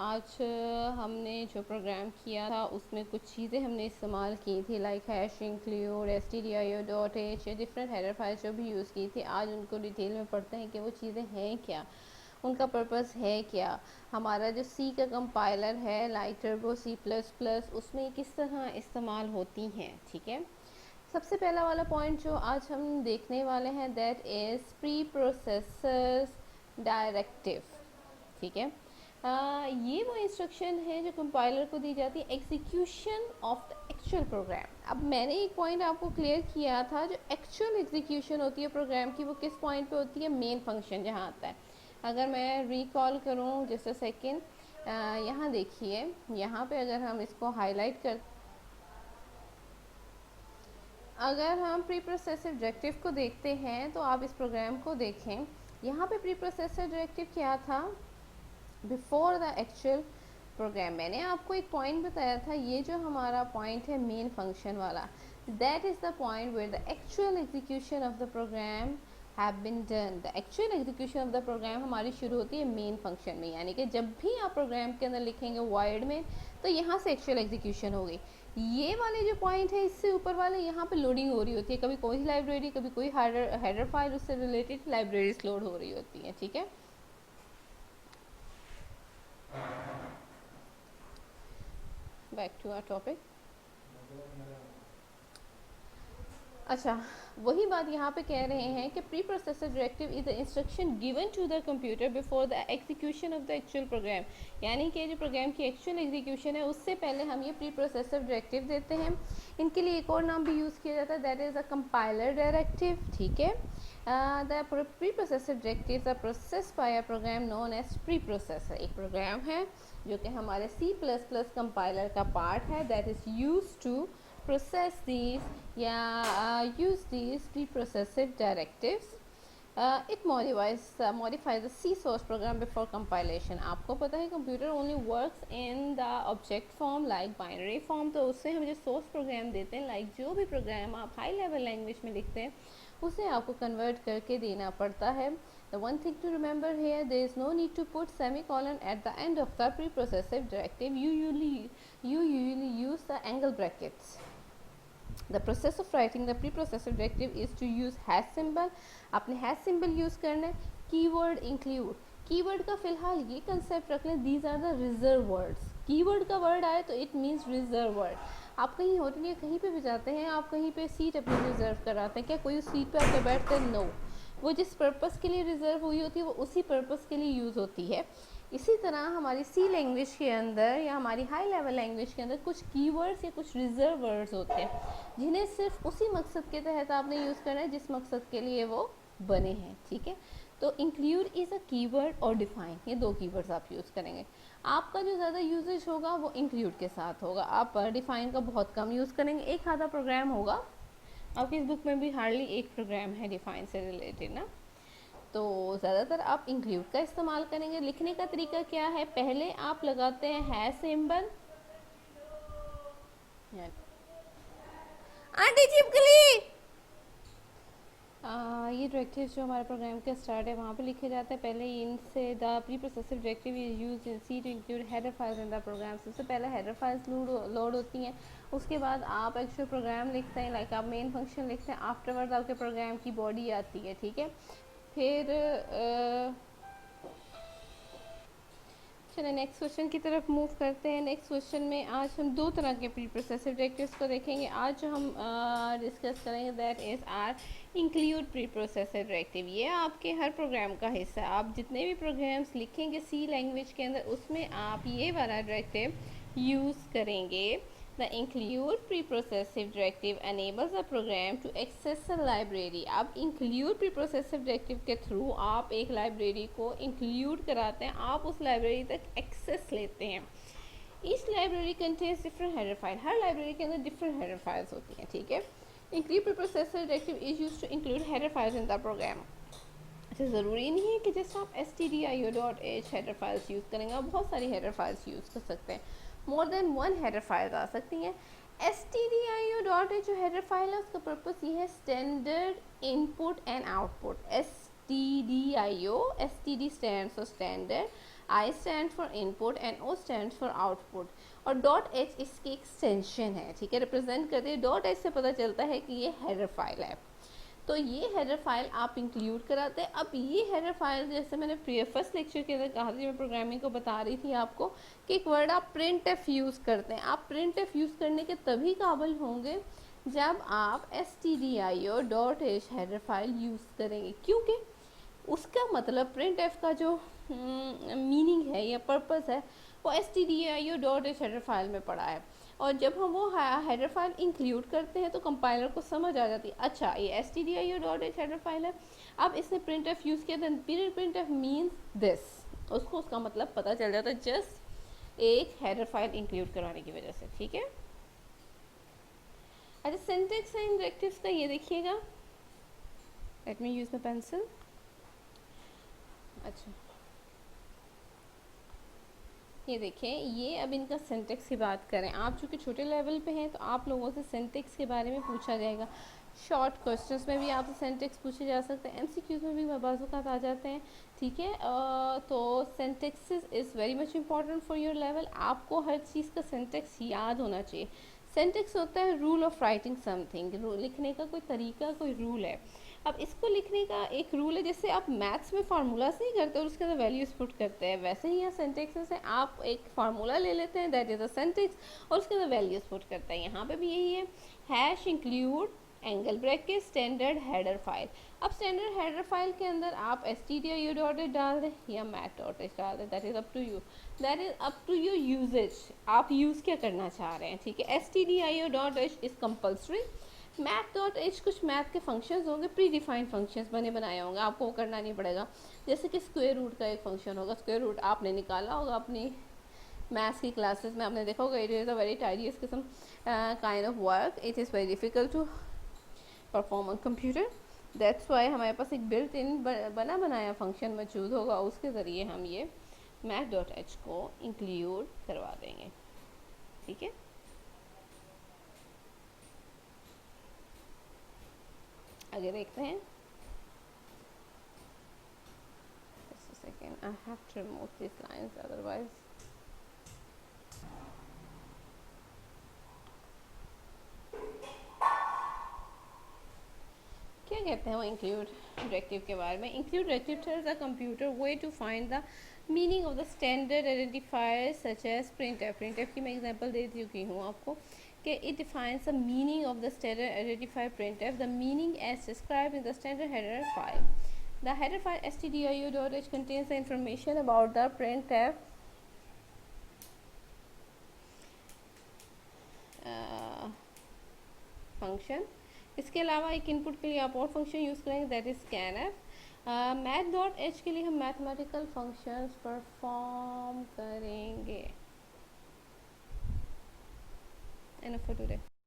आज हमने जो प्रोग्राम किया था उसमें कुछ चीज़ें हमने इस्तेमाल की थी, like hash, include, stdio.h, different header files जो भी यूज़ की थी। आज उनको डिटेल में पढ़ते हैं कि वो चीज़ें हैं क्या, उनका पर्पस है क्या। हमारा जो सी का कंपाइलर है, लाइक टर्बो C++, उसमें किस तरह इस्तेमाल होती हैं। ठीक है, सबसे पहला वाला पॉइंट जो आज हम देखने वाले हैं, that is pre processors directive. ठीक है, ये वो इंस्ट्रक्शन है जो कंपाइलर को दी जाती है execution of the actual program. अब मैंने एक पॉइंट आपको क्लियर किया था, जो एक्चुअल एग्जीक्यूशन होती है प्रोग्राम की, वो किस पॉइंट पे होती है, मेन फंक्शन जहाँ आता है। अगर मैं रिकॉल करूँ जस्ट अ सेकेंड, यहाँ देखिए, यहाँ पे अगर हम इसको हाईलाइट कर, अगर हम प्री प्रोसेसर डायरेक्टिव को देखते हैं तो आप इस प्रोग्राम को देखें। यहाँ पे प्री प्रोसेसर डायरेक्टिव क्या था, बिफोर द एक्चुअल प्रोग्राम। मैंने आपको एक पॉइंट बताया था, ये जो हमारा पॉइंट है मेन फंक्शन वाला, that is the point where the actual execution of the program have been done. The actual execution of the program हमारी शुरू होती है मेन फंक्शन में, यानी कि जब भी आप प्रोग्राम के अंदर लिखेंगे वाइड में, तो यहाँ से एक्चुअल एग्जीक्यूशन होगी। ये वाले जो पॉइंट है, इससे ऊपर वाले, यहाँ पे लोडिंग हो रही होती है, कभी कोई लाइब्रेरी, कभी कोई हेडर फाइल, उससे रिलेटेड लाइब्रेरीज लोड हो रही होती हैं। ठीक है, बैक टू आवर टॉपिक। अच्छा, वही बात यहाँ पे कह रहे हैं कि pre processor directive is the instruction given to the computer before the execution of the actual program. यानी कि जो प्रोग्राम की एक्चुअल एग्जीक्यूशन है उससे पहले हम ये प्री प्रोसेसर डायरेक्टिव देते हैं। इनके लिए एक और नाम भी यूज़ किया जाता है, that is a compiler directive. ठीक है, the pre processor directive are process by a program known as pre processor. एक प्रोग्राम है जो कि हमारे C++ कंपाइलर का पार्ट है, that is use to process these use these preprocessor directives. It modifies the C source program before compilation. आपको पता है computer only works in the object form like binary form, तो उससे हम जो source program देते हैं, लाइक जो भी प्रोग्राम आप हाई लेवल लैंग्वेज में लिखते हैं, उसे आपको कन्वर्ट करके देना पड़ता है। The one thing to remember here, there is no need to put semicolon at the end of the preprocessor directive. You usually use the angle brackets. The process of writing the preprocessor directive is to use hash symbol. आपने hash symbol use करना है। Keyword include, keyword का फिलहाल ये concept रख लें, these are the reserve words. Keyword का word आए तो इट मीन्स रिजर्व वर्ड। आप कहीं होटल या कहीं पे भी जाते हैं, आप कहीं पे सीट अपनी रिजर्व कराते हैं, क्या कोई उस सीट पे आके बैठते हैं? नो, वो जिस पर्पस के लिए रिजर्व हुई होती है वो उसी पर्पस के लिए यूज़ होती है। इसी तरह हमारी सी लैंग्वेज के अंदर या हमारी हाई लेवल लैंग्वेज के अंदर कुछ कीवर्ड्स या कुछ रिजर्व वर्ड्स होते हैं, जिन्हें सिर्फ उसी मकसद के तहत आपने यूज़ करना है जिस मकसद के लिए वो बने हैं। ठीक है, तो इंक्लूड इज़ अ कीवर्ड और डिफाइन, ये दो कीवर्ड्स आप यूज़ करेंगे। आपका जो ज़्यादा यूजेज होगा वो इंक्लूड के साथ होगा, आप डिफाइन का बहुत कम यूज़ करेंगे। एक आधा प्रोग्राम होगा, आपकी इस बुक में भी हार्डली एक प्रोग्राम है डिफाइन से रिलेटेड ना, तो ज़्यादातर आप इंक्लूड का इस्तेमाल करेंगे। लिखने का तरीका क्या है, पहले आप लगाते हैं हैश सिंबल, आंटी चिपकली, ये डायरेक्टिव जो हमारे प्रोग्राम का स्टार्ट है वहाँ पे लिखे जाते हैं। पहले इनसे the pre processor directive is used in C to include header files in the program. सबसे पहले हेडर फाइल्स लोड होती हैं, उसके बाद आप एक्चुअल प्रोग्राम लिखते हैं, लाइक आप मेन फंक्शन लिखते हैं, आफ्टरवर्ड आपके प्रोग्राम की बॉडी आती है। ठीक है, फिर चलिए नेक्स्ट क्वेश्चन की तरफ मूव करते हैं। नेक्स्ट क्वेश्चन में आज हम दो तरह के प्री प्रोसेसर डायरेक्टिव्स को देखेंगे। आज जो हम डिस्कस करेंगे that is our include pre processor directive. ये आपके हर प्रोग्राम का हिस्सा है, आप जितने भी प्रोग्राम्स लिखेंगे सी लैंग्वेज के अंदर उसमें आप ये वाला डायरेक्टिव यूज़ करेंगे। The include preprocessive directive enables a program to access a library. अब include preprocessive directive के थ्रू आप एक लाइब्रेरी को include कराते हैं, आप उस लाइब्रेरी तक एक्सेस लेते हैं। Each library contains different header file. हर लाइब्रेरी के अंदर different header files होती हैं। ठीक है, include preprocessor directive is used to include header files in the program. अच्छा, ज़रूरी नहीं है कि जैसे आप stdio.h हेडर फाइल्स यूज़ करेंगे, आप बहुत सारी हेडर फाइल्स यूज़ कर सकते हैं, more than one header file आ सकती हैं। stdio.h जो हेडर फाइल है उसका पर्पस ये है standard input and output. STDIO. STD stands for standard, I stands for input and O stands for output. और .h इसकी एक्सटेंशन है, ठीक है, रिप्रेजेंट करते हैं। .h से पता चलता है कि ये हेडर फाइल है, तो ये हेडर फाइल आप इंक्लूड कराते हैं। अब ये हेडर फाइल, जैसे मैंने फर्स्ट लेक्चर के अंदर कहा था, मैं प्रोग्रामिंग को बता रही थी आपको कि एक वर्ड आप प्रिंट एफ यूज़ करते हैं। आप प्रिंट एफ यूज़ करने के तभी काबिल होंगे जब आप stdio.h हेडर फाइल यूज़ करेंगे, क्योंकि उसका मतलब प्रिंट एफ का जो मीनिंग है या पर्पस है वो stdio.h हेडर फाइल में पड़ा है। और जब हम वो हेडर फाइल इंक्लूड करते हैं तो कंपाइलर को समझ आ जाती है, अच्छा ये stdio.h हेडर फाइल है। अब इसने प्रिंट एफ यूज़ किया, then print F means this, उसको उसका मतलब पता चल जाता है जस्ट एक हेडर फाइल इंक्लूड करवाने की वजह से, ठीक है। अच्छा, सिंटैक्स एंड डायरेक्टिव्स का ये देखिएगा, let me use the pencil. अच्छा, ये देखें, ये अब इनका सिंटैक्स की बात करें। आप चूँकि छोटे लेवल पे हैं तो आप लोगों से सिंटैक्स के बारे में पूछा जाएगा। शॉर्ट क्वेश्चंस में भी आपसे सिंटैक्स पूछे जा सकते हैं, एमसीक्यूज़ में भी बाज़ आ जाते हैं, ठीक है। तो syntax is very much important for your level. आपको हर चीज़ का सिंटैक्स याद होना चाहिए। सिंटैक्स होता है रूल ऑफ राइटिंग समथिंग, लिखने का कोई तरीका, कोई रूल है। अब इसको लिखने का एक रूल है, जैसे आप मैथ्स में फार्मूलाज नहीं करते और उसके अंदर वैल्यूज पुट करते हैं, वैसे ही यहाँ सेंटेक्सेस है। आप एक फार्मूला ले लेते हैं, दैट इज अ सेंटेक्स, और उसके अंदर वैल्यूज पुट करते हैं। यहाँ पे भी यही है, hash include angle bracket standard header file. अब स्टैंडर्ड हेडर फाइल के अंदर आप stdio.h डाल दें या math.h डाल दें, that is up to you, that is up to your usages, आप यूज़ क्या करना चाह रहे हैं, ठीक है। stdio.h is compulsory. math.h कुछ मैथ के फंक्शंस होंगे, प्री डिफाइंड फंक्शंस बने बनाए होंगे, आपको वो करना नहीं पड़ेगा। जैसे कि स्क्वायर रूट का एक फंक्शन होगा, स्क्वायर रूट आपने निकाला होगा अपनी मैथ्स की क्लासेस में, आपने देखा होगा, it is a very tedious किस्म kind of work, it is very difficult to perform on computer. That's why हमारे पास एक बिल्ट इन बना बनाया फंक्शन मौजूद होगा, उसके ज़रिए हम ये math.h को इंक्लूड करवा देंगे, ठीक है। आगे देखते हैं। Just a second, I have to remove these lines, otherwise क्या कहते हैं वो इंक्लूड डायरेक्टिव के बारे में। Include directive tells the computer way to find the meaning of the standard identifiers such as printf। printf की मैं एग्जांपल दे चुकी हूँ आपको कि it defines the meaning of the standard identifier printf, the meaning as described in the standard header file. The header file stdio.h contains the information about the printf function. इसके अलावा एक input के लिए आप और फंक्शन यूज़ करेंगे, that is scanf। math.h के लिए हम मैथमेटिकल फंक्शंस परफॉर्म करेंगे। Enough for today.